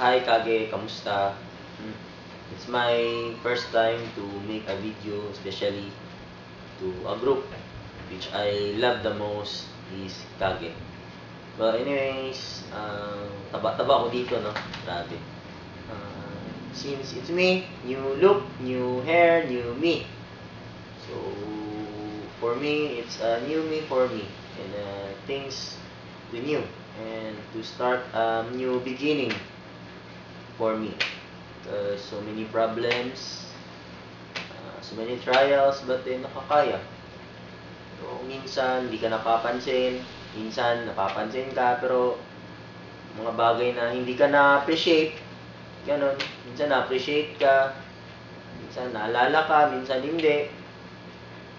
Hi Kage, kamusta? It's my first time to make a video, especially to a group which I love the most is Kage. But anyways, taba-taba ako dito, no? Grabe. Since it's me, new look, new hair, new me. So, for me, it's a new me for me. And things to new. And to start a new beginning for me. So many problems, so many trials, but then nakakaya. So, minsan, hindi ka napapansin. Minsan, napapansin ka, pero mga bagay na hindi ka na-appreciate, ganun. Minsan, na-appreciate ka. Minsan, naalala ka. Minsan, hindi.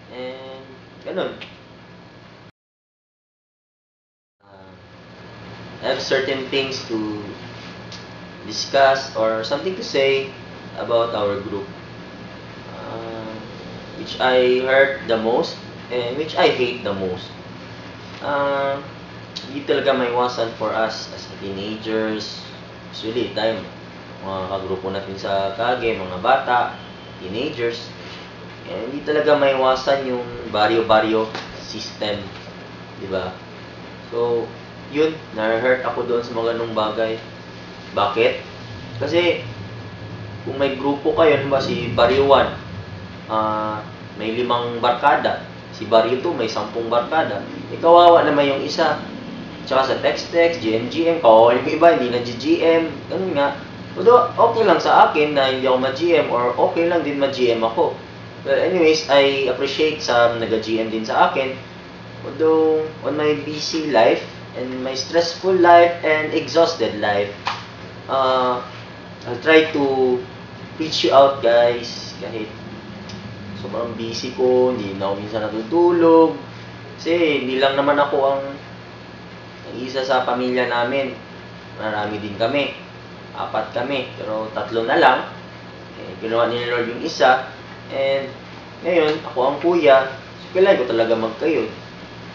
And, ganun. I have certain things to discuss or something to say about our group, which I hurt the most and which I hate the most. Hindi talaga maiwasan for us as teenagers. Usually, tayo, mga kagrupo natin sa Kage, mga bata, teenagers, hindi talaga maiwasan yung baryo-baryo system, di ba? So, yun, na-hurt ako doon sa mga ganung bagay. Bakit? Kasi, kung may grupo kayo, diba, si Baryo 1, may 5 barkada. Si Baryo 2, may 10 barkada. Kawawa naman yung isa. Tsaka sa text-text, GM, kawawa yung iba, hindi na GM. Ganun nga. Although, okay lang sa akin na hindi ako ma-GM or okay lang din ma-GM ako. But anyways, I appreciate sa nag-GM din sa akin. Although, on my busy life, and my stressful life and exhausted life, I'll try to reach you out, guys. Kahit sobrang busy ko, hindi na ako minsan natutulog. Kasi hindi lang naman ako ang isa sa pamilya namin. Marami din kami. 4 kami. Pero 3 na lang. Ginawa ni Lord yung isa. And ngayon, ako ang kuya. So, kailangan ko talaga magkayod.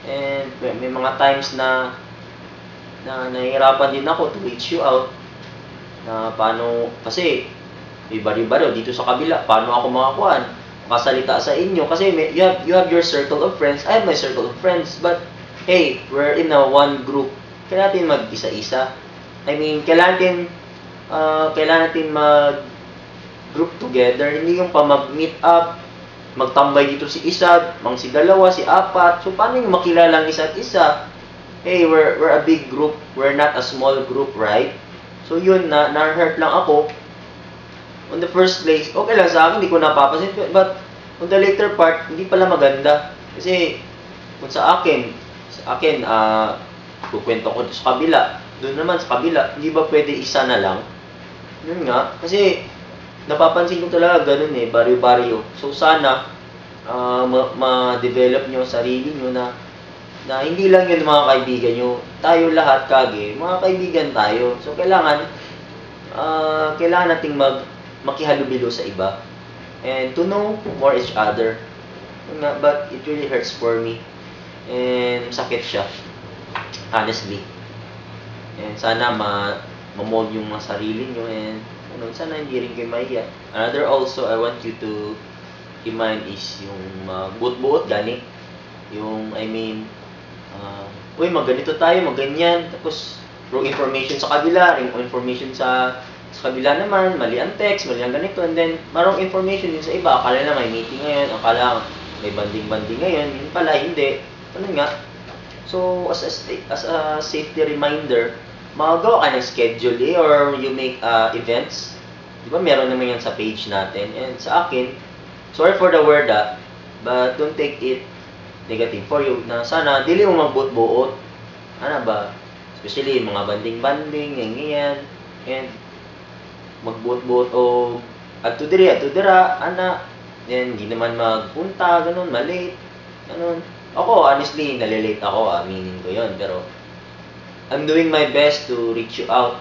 And may mga times na nahihirapan din ako to reach you out. Na paano, kasi may bari-bari dito sa kabila, paano ako makakuan, makasalita sa inyo, kasi you have your circle of friends, I have my circle of friends, but hey, we're in a one group, kailangan natin mag-isa-isa. I mean, kailangan natin mag-group together, hindi yung pa mag-meet up, magtambay dito si isa, si dalawa, si 4, so paano yung makilala ang isa't isa? Hey, we're a big group, we're not a small group, right? So yun, na-hurt lang ako. On the first place, okay lang sa akin, hindi ko napapansin. But on the later part, hindi pala maganda. Kasi kung sa akin, kukwento ko sa kabila. Doon naman sa kabila, hindi ba pwede isa na lang? Yun nga, kasi napapansin ko talaga ganun baryo-baryo. So sana, ma-develop nyo sarili nyo na hindi lang yun mga kaibigan nyo. Tayo lahat, Kage, mga kaibigan tayo. So, kailangan nating makihalubilo sa iba. And to know more each other. But it really hurts for me. And sakit siya. Honestly. And sana ma-mold yung mga sarili nyo. And sana hindi rin kayo mahiya. Another also, I want you to remind is yung buot-buot gani. Yung, I mean, uy, magganito tayo, magganyan, tapos wrong information sa kabila, wrong information sa kabila naman, mali ang text, mali ang ganito, and then marong information din sa iba, akala na may meeting ngayon, akala may banding-banding ngayon, yun pala, hindi. Ano nga? So, as a safety reminder, magawa ka ng schedule or you make events. Di ba meron naman yan sa page natin, and sa akin, sorry for the word but don't take it negative for you, na sana dili mo magbuot-buot, ano ba, especially mga banding-banding, ganyan, and magbuot-buot o adto dira, ana, then hindi naman magpunta, ganun, malate, ganun. Ako, honestly, nalilate ako, aminin ko yon, pero I'm doing my best to reach you out,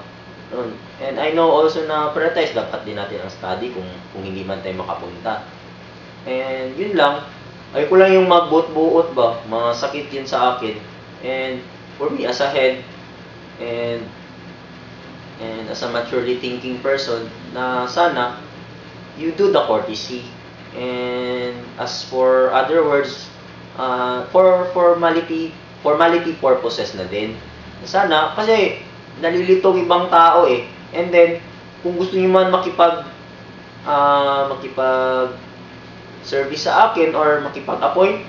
ganun. And I know also na prioritize dapat din natin ang study kung hindi man tayo makapunta. And yun lang, ay ko lang yung magbuot-buot ba, masakit yun sa akin. And for me as a head, and and as a maturely thinking person na sana you do the courtesy. And as for other words, for formality purposes na din. Sana, kasi nalilitong ibang tao eh. And then, kung gusto niyo man makipag service sa akin or makipag-appoint,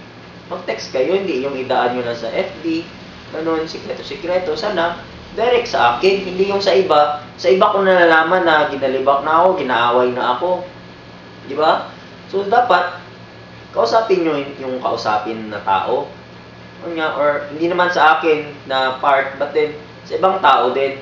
mag-text kayo, hindi yung idaan nyo lang sa FB, ganun, sikreto-sikreto. Sana, direct sa akin, hindi yung sa iba. Sa iba ko nalalaman na ginalibak na ako, ginaaway na ako. Di ba? So, dapat, kausapin nyo yung kausapin na tao. Or hindi naman sa akin na part, but then, sa ibang tao din.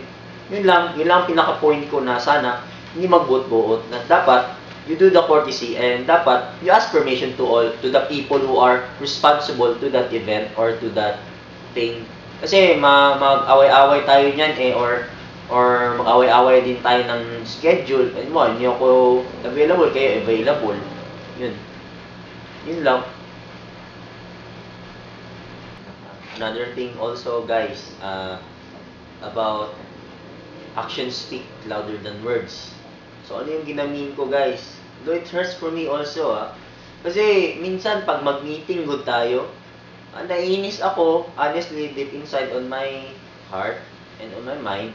Yun lang pinaka-point ko na sana, hindi magbuot-buot. Na dapat, you do the courtesy and dapat you ask permission to the people who are responsible to that event or to that thing. Kasi mag-away-away tayo niyan eh, or mag-away-away din tayo ng schedule. And hindi ako available, kayo available. Yun lang. Another thing also, guys, about actions speak louder than words. So, ano yung ginamin ko, guys? Though it hurts for me also, Kasi, minsan, pag mag-meeting good tayo, naiinis ako, honestly, deep inside on my heart and on my mind.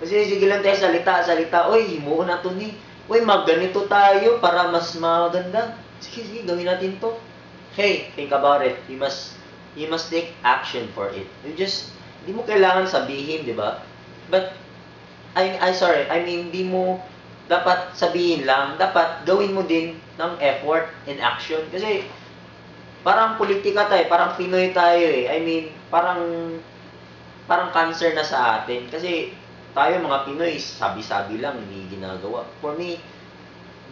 Kasi, sige lang tayo, salita. Oy, himuon na to ni. Oy, magganito tayo para mas maganda. Sige, gawin natin to. Hey, think about it. You must take action for it. Hindi mo kailangan sabihin, di ba? But, di mo dapat sabihin lang, dapat gawin mo din ng effort and action. Kasi, parang politika tayo, parang Pinoy tayo eh. Parang cancer na sa atin. Kasi, tayo mga Pinoy, sabi-sabi lang, hindi ginagawa. For me,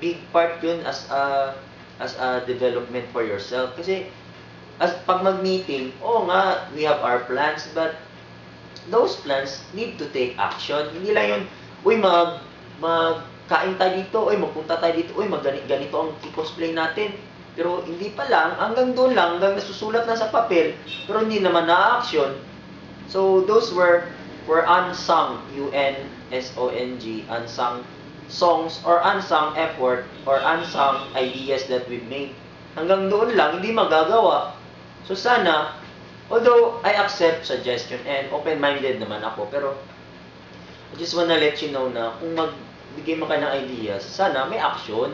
big part yun as a development for yourself. Kasi, pag mag-meeting, we have our plans, but those plans need to take action. Hindi lang yun, magkain tayo dito, magpunta tayo dito, ganito ang cosplay natin. Pero hindi pa lang, hanggang doon lang, hanggang nasusulat na sa papel, pero hindi naman na-action. So, those were unsung, UNSONG, unsung songs or unsung effort or unsung ideas that we've made. Hanggang doon lang, hindi magagawa. So, sana, although I accept suggestion and open-minded naman ako, pero I just wanna let you know na kung magbigay mo ka ng ideas, sana may action.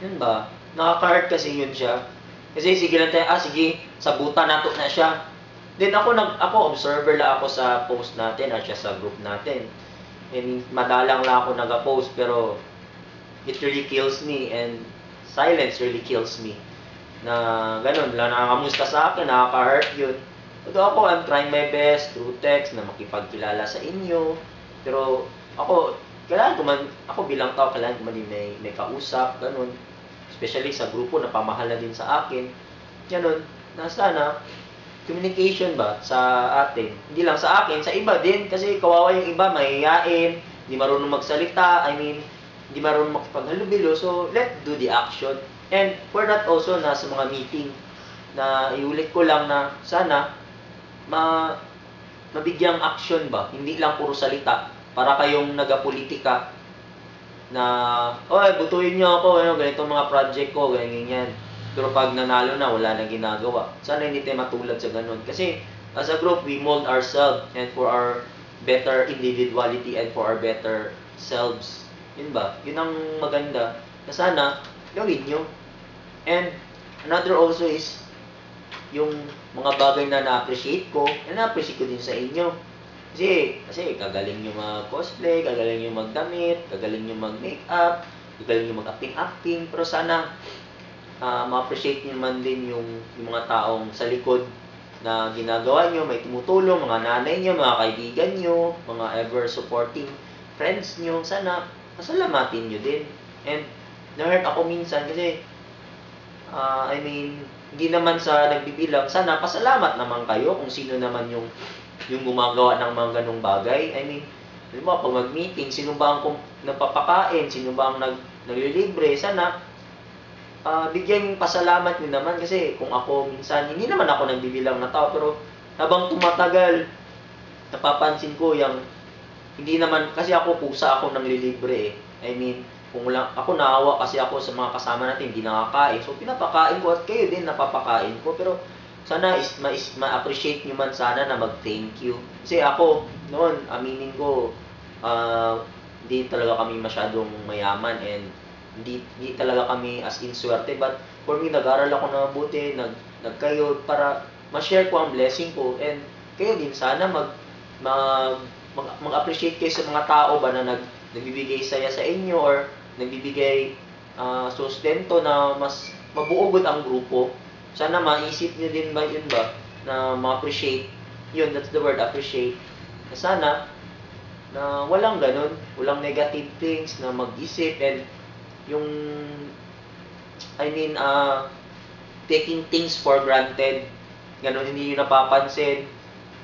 Yun ba? Nakaka-hurt kasi yun siya. Kasi sige lang tayo, sige, sabutan nato na siya. Then ako observer lang ako sa post natin at siya sa group natin. And madalang lang ako nag-post, pero it really kills me and silence really kills me. Na ganun, nakakamusta sa akin, nakaka-hurt yun. Although ako, I'm trying my best through text na makipagkilala sa inyo. Pero ako bilang tao, kailangan ko man may kausap, ganun. Especially sa grupo na pamahal na din sa akin. Ganun, na sana, communication ba sa atin. Hindi lang sa akin, sa iba din. Kasi kawawa yung iba, mahihain, hindi marunong magsalita, hindi marunong makipaghalubilo. So, let's do the action. And for that also, na sa mga meeting, na iulit ko lang na sana, mabigyang action ba? Hindi lang puro salita. Para kayong nagapolitika na, butuin niyo ako, ganito mga project ko, ganyan. Pero pag nanalo na, wala na ginagawa. Sana hindi tayo matulad sa ganun. Kasi, as a group, we mold ourselves and for our better individuality and for our better selves. Yun ba? Yun ang maganda. Na sana, gawin nyo. And, another also is, yung mga bagay na na-appreciate ko, na-appreciate ko din sa inyo. Kasi kagaling nyo mag-cosplay, kagaling nyo magdamit, kagaling nyo mag-makeup, kagaling nyo mag-acting-acting, pero sana, ma-appreciate nyo man din yung mga taong sa likod na ginagawa nyo, may tumutulong, mga nanay nyo, mga kaibigan nyo, mga ever-supporting friends nyo, sana pasalamatin nyo din. And na-hurt ako minsan kasi, hindi naman sa nagbibilang, sana pasalamat naman kayo kung sino naman yung gumagawa ng mga ganong bagay. Pag mag-meeting, sino ba ang nagpapakain, sino ba ang naglilibre, sana bigyan pasalamat nyo naman. Kasi kung ako minsan, hindi naman ako nagbibilang na tao, pero habang tumatagal, napapansin ko yung hindi naman, kasi ako pusa ako ng lilibre eh. I mean, kung lang, ako naawa kasi ako sa mga kasama natin, hindi nakakain. So, pinapakain ko at kayo din napapakain ko. Pero, sana ma-appreciate nyo man sana na mag-thank you. Kasi ako, noon, aminin ko, hindi talaga kami masyadong mayaman and hindi talaga kami as in swerte. But, for me, nag-aral ako na mabuti, nagkayod para ma-share ko ang blessing ko. And, kayo din, sana mag-appreciate kayo sa mga tao ba na nagbibigay saya sa inyo or nagbibigay sustento na mas mabuugod ang grupo. Sana maisip nyo din ba yun ba na ma-appreciate yun, that's the word, appreciate. Na sana na walang ganun, walang negative things na mag-isip and yung I mean taking things for granted, ganun, hindi nyo napapansin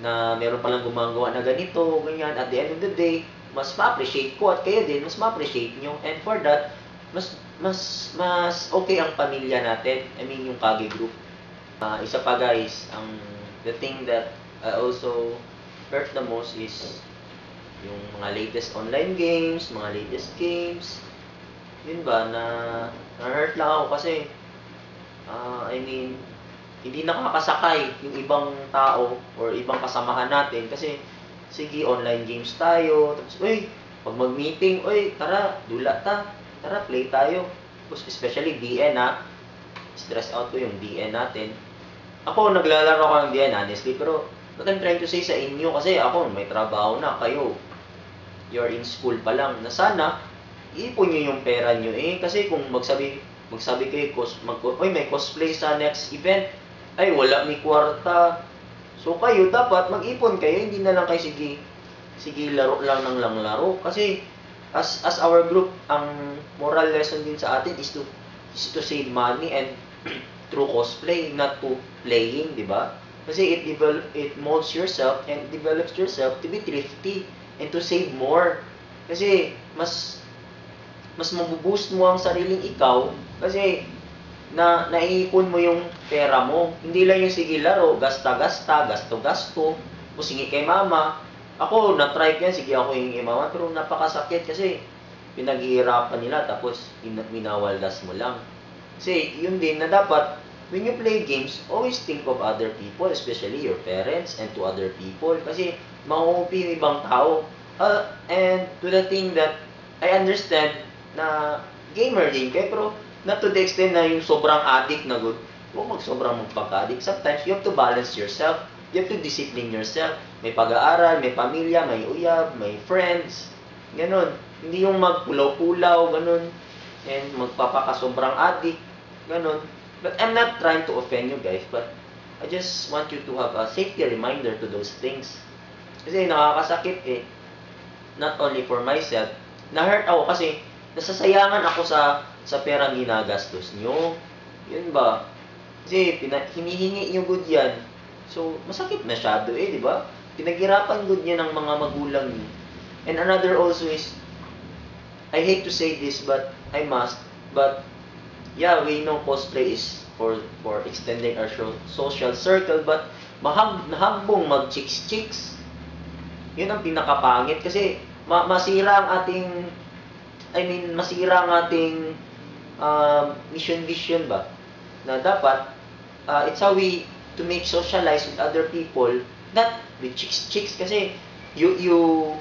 na meron palang gumagawa na ganito, ganyan. At the end of the day, mas ma-appreciate ko at kayo din, mas ma-appreciate nyo. And for that, mas okay ang pamilya natin. I mean, yung Kage group. Isa pa guys, the thing that I also hurt the most is yung mga latest online games, mga latest games. Yun ba, na-hurt lang ako kasi, I mean, hindi nakakasakay yung ibang tao or ibang kasamahan natin kasi sige, online games tayo, tapos uy, pag mag-meeting, uy, tara, dula tara, play tayo. Especially DN stress out ko yung DN natin. Ako, naglalaro ko ng DN honestly, pero what I'm trying to say sa inyo, kasi ako, may trabaho na, kayo, you're in school pa lang, na sana, iipon nyo yung pera nyo kasi kung magsabi kayo, uy, may cosplay sa next event, ay wala may kwarta. So kayo dapat mag-ipon kayo, hindi na lang kayo sige laro lang ng laro. Kasi as our group, ang moral lesson din sa atin is to save money and through cosplay, not to playing, di ba? Kasi it molds yourself and develops yourself to be thrifty and to save more. Kasi mas mabuboost mo ang sariling ikaw kasi naiipon mo yung pera mo. Hindi lang yung sige laro, gasta-gasta, gasto-gasto, o sige kay mama. Ako, na-try ko yan, sige ako yung kay mama, pero napakasakit kasi pinaghihirapan nila tapos minawaldas mo lang. Kasi yun din na dapat, when you play games, always think of other people, especially your parents and to other people. Kasi mahuhupi yung ibang tao. And to the thing that I understand na gamer din kayo, pero not to the extent na yung sobrang addict na good. Huwag sobrang magpaka-addict. Sometimes you have to balance yourself. You have to discipline yourself. May pag-aaral, may pamilya, may uyab, may friends. Ganon. Hindi yung magpulaw-pulaw, ganon. And magpapaka sobrang addict. Ganon. But I'm not trying to offend you guys, but I just want you to have a safety reminder to those things. Kasi nakakasakit Not only for myself. Na-hurt ako kasi nasasayangan ako sa perang ginagastos nyo. Yun ba? Kasi hinihingi nyo good yan. So, masakit masyado di ba? Pinaghirapan good yan ng mga magulang nyo. And another also is, I hate to say this, but I must. But, yeah, we know cosplay is for extending our social circle, but nahambong mag-chicks-chicks. Yun ang pinakapangit kasi masira ang ating masira ang ating mission vision ba? Na dapat, it's how we to make socialize with other people, not with chicks kasi you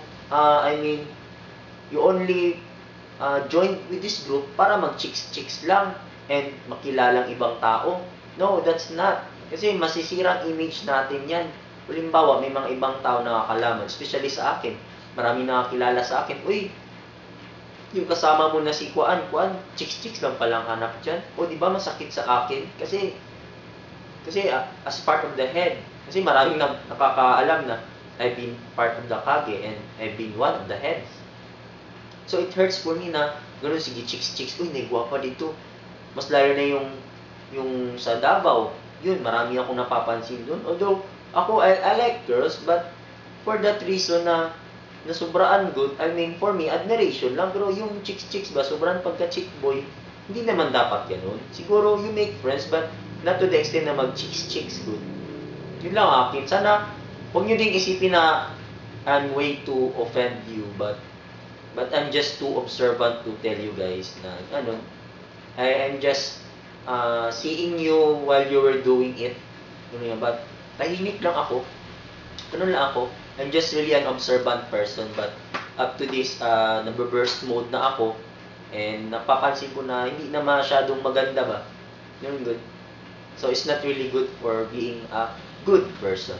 only join with this group para mag-chicks lang and makilalang ibang tao. No, that's not. Kasi masisira ang image natin yan. Halimbawa, may mga ibang tao nakakalaman, especially sa akin. Marami nakakilala sa akin, uy, yung kasama mo na si Kuan, chicks lang palang anak dyan. O di ba masakit sa akin? Kasi as part of the head, kasi maraming nakakaalam na I've been part of the Kage and I've been one of the heads. So it hurts for me na gano'n, sige chicks, uy, naigwapa dito. Mas layo na yung sa Davao. Yun, marami akong napapansin doon. Although, ako, I like girls, but for that reason na sobraan good, for me, admiration lang. Pero yung chicks ba, sobrang pagka-chick boy, hindi naman dapat ganun. Siguro, you make friends, but not to the extent na mag-chicks good. Yun lang akin. Sana, huwag nyo ding isipin na I'm way to offend you, but I'm just too observant to tell you guys na ano, I'm just seeing you while you were doing it. Ano yan, but tahimik lang ako. Ano lang ako. I'm just really an observant person, but up to this, nababurst mode na ako, and napapansin ko na hindi na masyadong maganda ba. Yun, good. So, it's not really good for being a good person.